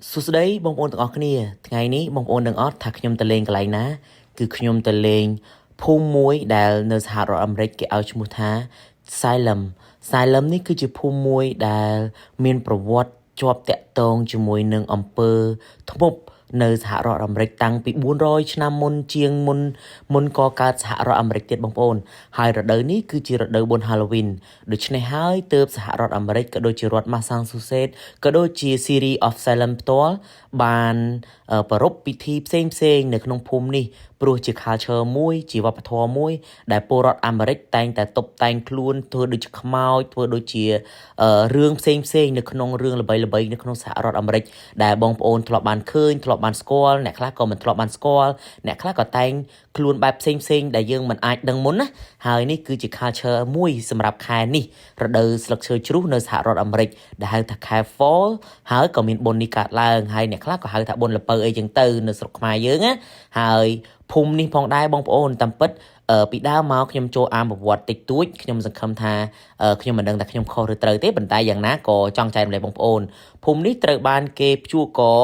សួស្តីបងប្អូនទាំងអស់គ្នាថ្ងៃនេះបងប្អូនទាំងអស់ថាខ្ញុំទៅលេងកន្លែងណាគឺខ្ញុំទៅលេងភូមិមួយដែលនៅសហរដ្ឋអាមេរិកគេឲ្យឈ្មោះថា Salem នេះគឺជាភូមិមួយដែលមានប្រវត្តិជាប់តាក់ទងជាមួយនឹងអំពើធ្មប់នៅសហរដ្ឋអាមេរិកតាំងពី400ឆ្នាំមុនជាងមុនកកើតសហរដ្ឋអាមេរិកទៀតបងប្អូនហើយរដូវនេះគឺជារដូវបុណ្យ Halloween ដូច្នេះហើយទើបសហរដ្ឋអាមេរិកក៏ដូចជារដ្ឋ Massachusetts ក៏ដូចជា City of Salem ផ្ទាល់បានប្រារព្ធពិធីផ្សេងនៅក្នុងភូមិនេះព្រោះជា culture មួយជាវប្បធម៌មួយដែលពលរដ្ឋអាមេរិកតែងតែតុបតែងខ្លួនធ្វើដូចជាខ្មោចធ្វើដូចជារឿងផ្សេងនៅក្នុងរឿងល្បីៗនៅក្នុងសហរដ្ឋអាមេរិកដែលបងប្អូនធ្លាប់បានឃើញធ្លាប់បានស្គាល់អ្នកខ្លះក៏មិនធ្លាប់បានស្គាល់អ្នកខ្លះក៏តែងខ្លួនបែបផ្សេងដែលយើងមិនអាចដឹងមុនណាហើយនេះគឺជា culture មួយសម្រាប់ខែនេះរដូវស្លឹកឈើជ្រុះនៅសហរដ្ឋអាមេរិកដែលហៅថាខែ Fall ហើយក៏មានបុណ្យនេះកើតឡើងហើយអ្នកខ្លះក៏ហៅថាបុណ្យល្ពៅអីចឹងទៅនៅស្រុកខ្មែរយើងណាហើយភូមិនេះផងដែរបងប្អូនតាមពិតពីដើមមកខ្ញុំចូលអានប្រវត្តិតិចតួចខ្ញុំសង្ឃឹមថាខ្ញុំមិនដឹងថាខ្ញុំខុសឬត្រូវទេប៉ុន្តែយ៉ាងណាក៏ចង់ចែករំលែកបងប្អូនភូមិនេះត្រូវបានគេព្យួរករ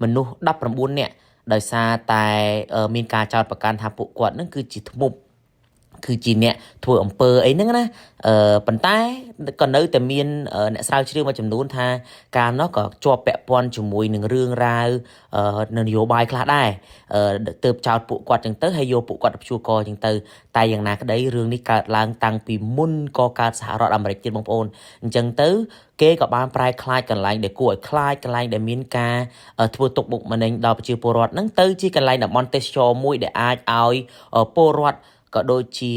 មនុស្ស19នាក់ដោយសារតែមានការចោទប្រកាន់ថាពួកគាត់នឹងគឺជាធ្មប់គឺជាអ្នកធ្វើអំពើអីហ្នឹងណាប៉ុន្តែក៏នៅតែមានអ្នកស្រាវជ្រាវមួយចំនួនថាការនោះក៏ជាប់ពាក់ព័ន្ធជាមួយនឹងរឿងរ៉ាវនយោបាយខ្លះដែរទើបចោទពួកគាត់ចឹងទៅហើយយកពួកគាត់ទៅព្យួរករចឹងទៅតែយ៉ាងណាក្តីរឿងនេះកើតឡើងតាំងពីមុនកកើតសហរដ្ឋអាមេរិកទៀតបងប្អូនអញ្ចឹងទៅគេក៏បានប្រែក្លាយកន្លែងដែលគួរឲ្យខ្លាចកន្លែងដែលមានការធ្វើទុកបុកម្នេញដល់ប្រជាពលរដ្ឋហ្នឹងទៅជាកន្លែងតំបន់ទេសចរមួយដែលអាចឲ្យពលរដ្ឋក៏ដូចជា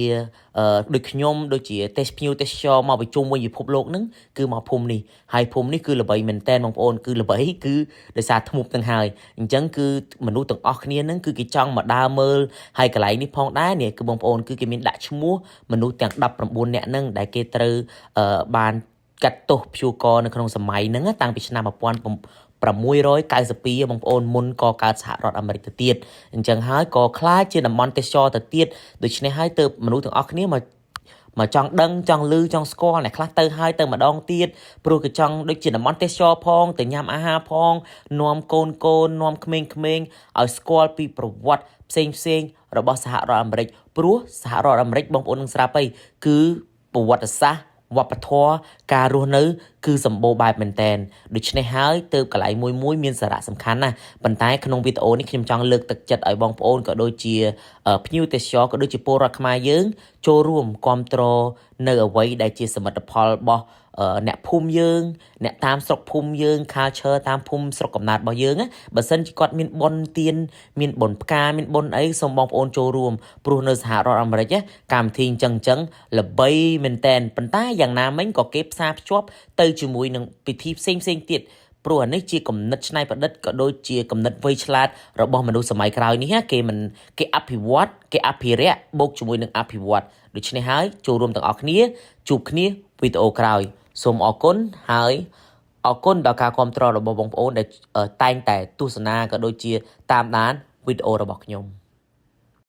ដូចខ្ញុំដូចជាទេសភ្ញៀវទេសចរមកប្រជុំវិញពិភពលោកហ្នឹងគឺមកភូមិនេះហើយភូមិនេះគឺល្បីមែនតើបងប្អូនគឺល្បីគឺដោយសារធ្មប់ទាំងហើយអញ្ចឹងគឺមនុស្សទាំងអស់គ្នាហ្នឹងគឺគេចង់មកដើរមើលហើយកន្លែងនេះផងដែរនេះគឺបងប្អូនគឺគេមានដាក់ឈ្មោះមនុស្សទាំង19នាក់ហ្នឹងដែលគេត្រូវបានកាត់ទោសព្យួរករនៅក្នុងសម័យហ្នឹងតាំងពីឆ្នាំ1692បងប្អូនមុនកកើតសហរដ្ឋអាមេរិកទៅទៀតអញ្ចឹងហើយក៏ខ្លាចជាតំបន់ទេសចរទៅទៀតដូច្នេះហើយទើបមនុស្សទាំងអស់គ្នាមកចង់ដឹងចង់ឮចង់ស្គាល់អ្នកខ្លះទៅហើយទៅម្ដងទៀតព្រោះគេចង់ដូចជាតំបន់ទេសចរផងទៅញ៉ាំអាហារផងនាំកូននាំក្មេងៗឲ្យស្គាល់ពីប្រវត្តិផ្សេងរបស់សហរដ្ឋអាមេរិកព្រោះសហរដ្ឋអាមេរិកបងប្អូននឹងស្រាប់ហើយគឺប្រវត្តិសាស្ត្រវប្បធម៌ការរស់នៅគឺសម្បូរបែបមែនតែនដូច្នេះហើយទើបកន្លែងមួយមានសារៈសំខាន់ណាស់ប៉ុន្តែក្នុងវីដេអូនេះខ្ញុំចង់លើកទឹកចិត្តឲ្យបងប្អូនក៏ដូចជាភ្ញៀវទេសចរក៏ដូចជាពលរដ្ឋខ្មែរយើងចូលរួមគាំទ្រនៅអ្វីដែលជាសមិទ្ធផលរបស់អ្នកភូមិយើងអ្នកតាមស្រុកភូមិយើង culture តាមភូមិស្រុកកំណើតរបស់យើងណាបើសិនជាគាត់មានបុណ្យទានមានបុណ្យផ្កាមានបុណ្យអីសូមបងប្អូនចូលរួមព្រោះនៅសហរដ្ឋអាមេរិកកម្មវិធីអញ្ចឹងល្បីមែនតែនប៉ុន្តែយ៉ាងណាមិញក៏គេផ្សារភ្ជាប់ទៅជាមួយនឹងពិធីផ្សេងទៀតព្រោះអានេះជាគំនិតច្នៃប្រឌិតក៏ដូចជាគំនិតវៃឆ្លាតរបស់មនុស្សសម័យក្រោយនេះគេអភិវឌ្ឍគេអភិរក្សបូកជាមួយនឹងអភិវឌ្ឍដូច្នេះហើយចូលរួមទាំងអស់គ្នាជួបគ្នាវីដេអូក្រោយសូមអរគុណហើយអរគុណដល់ការគាំទ្ររបស់បងប្អូនដែលតែងតែទស្សនាក៏ដូចជាតាមដានវីដេអូរបស់ខ្ញុំ